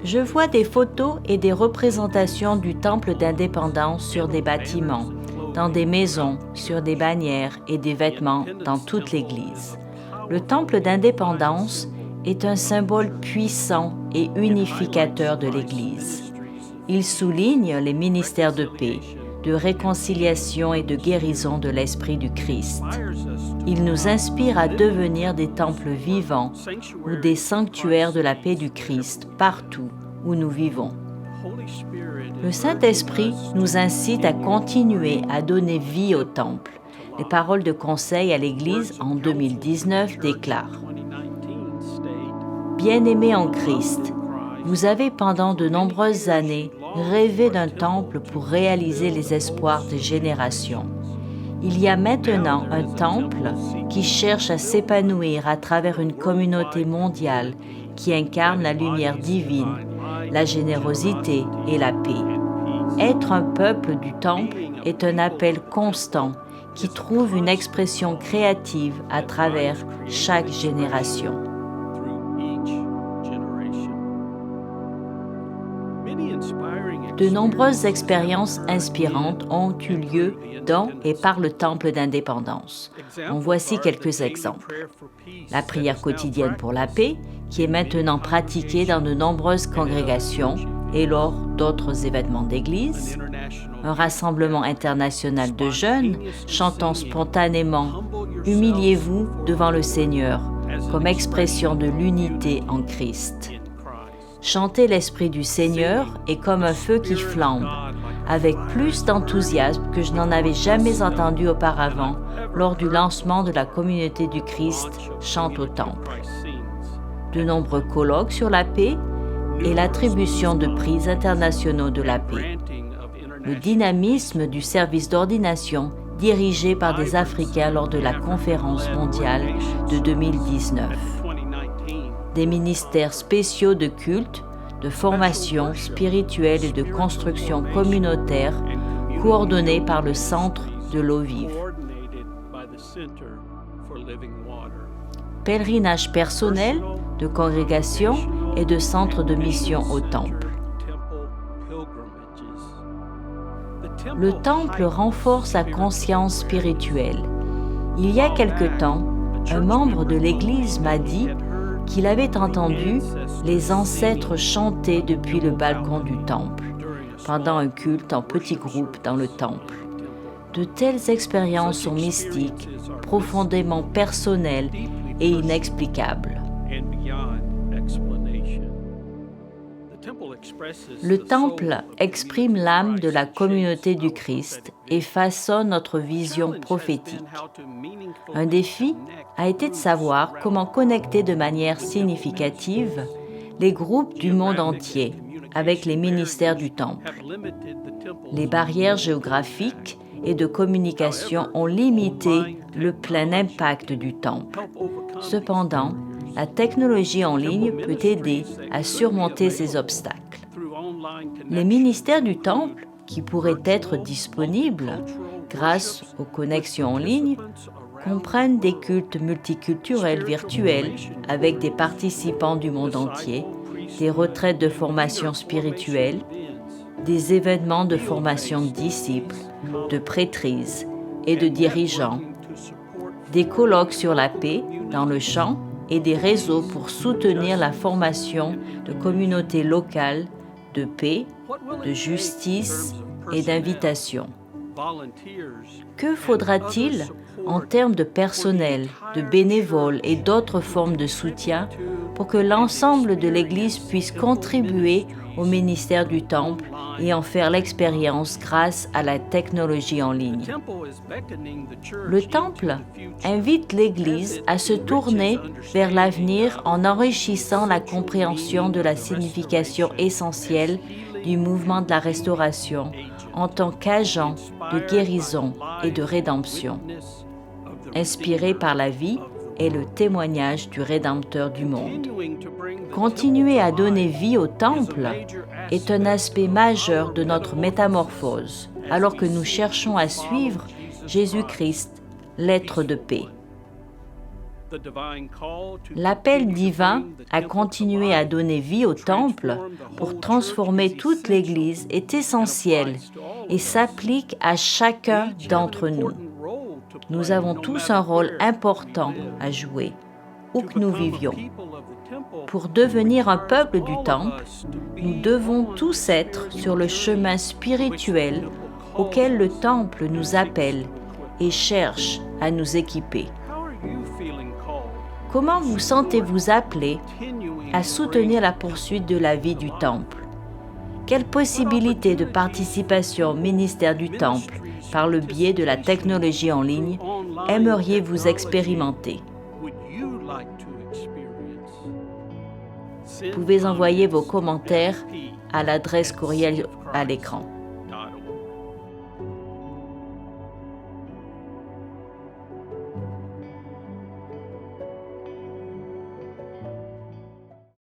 Je vois des photos et des représentations du temple d'indépendance sur des bâtiments, dans des maisons, sur des bannières et des vêtements dans toute l'Église. Le temple d'indépendance est un symbole puissant et unificateur de l'Église. Il souligne les ministères de paix, de réconciliation et de guérison de l'Esprit du Christ. Il nous inspire à devenir des temples vivants ou des sanctuaires de la paix du Christ partout où nous vivons. Le Saint-Esprit nous incite à continuer à donner vie au temple. Les paroles de conseil à l'Église en 2019 déclarent « Bien-aimés en Christ, vous avez pendant de nombreuses années rêvé d'un temple pour réaliser les espoirs des générations. Il y a maintenant un temple qui cherche à s'épanouir à travers une communauté mondiale qui incarne la lumière divine, la générosité et la paix. Être un peuple du temple est un appel constant qui trouve une expression créative à travers chaque génération. De nombreuses expériences inspirantes ont eu lieu dans et par le temple d'indépendance. En voici quelques exemples. La prière quotidienne pour la paix, qui est maintenant pratiquée dans de nombreuses congrégations et lors d'autres événements d'église. Un rassemblement international de jeunes chantant spontanément « Humiliez-vous devant le Seigneur » comme expression de l'unité en Christ. Chanter l'Esprit du Seigneur est comme un feu qui flambe, avec plus d'enthousiasme que je n'en avais jamais entendu auparavant lors du lancement de la communauté du Christ Chante au Temple. De nombreux colloques sur la paix et l'attribution de prix internationaux de la paix. Le dynamisme du service d'ordination dirigé par des Africains lors de la conférence mondiale de 2019. Des ministères spéciaux de culte, de formation spirituelle et de construction communautaire coordonnés par le Centre de l'eau vive. Pèlerinage personnel, de congrégation et de centres de mission au temple. Le temple renforce la conscience spirituelle. Il y a quelque temps, un membre de l'Église m'a dit qu'il avait entendu les ancêtres chanter depuis le balcon du temple, pendant un culte en petits groupes dans le temple. De telles expériences sont mystiques, profondément personnelles et inexplicables. Le temple exprime l'âme de la communauté du Christ et façonne notre vision prophétique. Un défi a été de savoir comment connecter de manière significative les groupes du monde entier avec les ministères du temple. Les barrières géographiques et de communication ont limité le plein impact du temple. Cependant, la technologie en ligne peut aider à surmonter ces obstacles. Les ministères du temple, qui pourraient être disponibles grâce aux connexions en ligne, comprennent des cultes multiculturels virtuels avec des participants du monde entier, des retraites de formation spirituelle, des événements de formation de disciples, de prêtrises et de dirigeants, des colloques sur la paix dans le chant et des réseaux pour soutenir la formation de communautés locales de paix, de justice et d'invitation. Que faudra-t-il en termes de personnel, de bénévoles et d'autres formes de soutien pour que l'ensemble de l'Église puisse contribuer au ministère du Temple et en faire l'expérience grâce à la technologie en ligne? Le Temple invite l'Église à se tourner vers l'avenir en enrichissant la compréhension de la signification essentielle du mouvement de la restauration en tant qu'agent de guérison et de rédemption. Inspiré par la vie et le témoignage du Rédempteur du monde. Continuer à donner vie au Temple est un aspect majeur de notre métamorphose, alors que nous cherchons à suivre Jésus-Christ, l'être de paix. L'appel divin à continuer à donner vie au temple pour transformer toute l'Église est essentiel et s'applique à chacun d'entre nous. Nous avons tous un rôle important à jouer, où que nous vivions. Pour devenir un peuple du temple, nous devons tous être sur le chemin spirituel auquel le temple nous appelle et cherche à nous équiper. Comment vous sentez-vous appelé à soutenir la poursuite de la vie du temple? Quelles possibilités de participation au ministère du temple par le biais de la technologie en ligne aimeriez-vous expérimenter? Vous pouvez envoyer vos commentaires à l'adresse courriel à l'écran.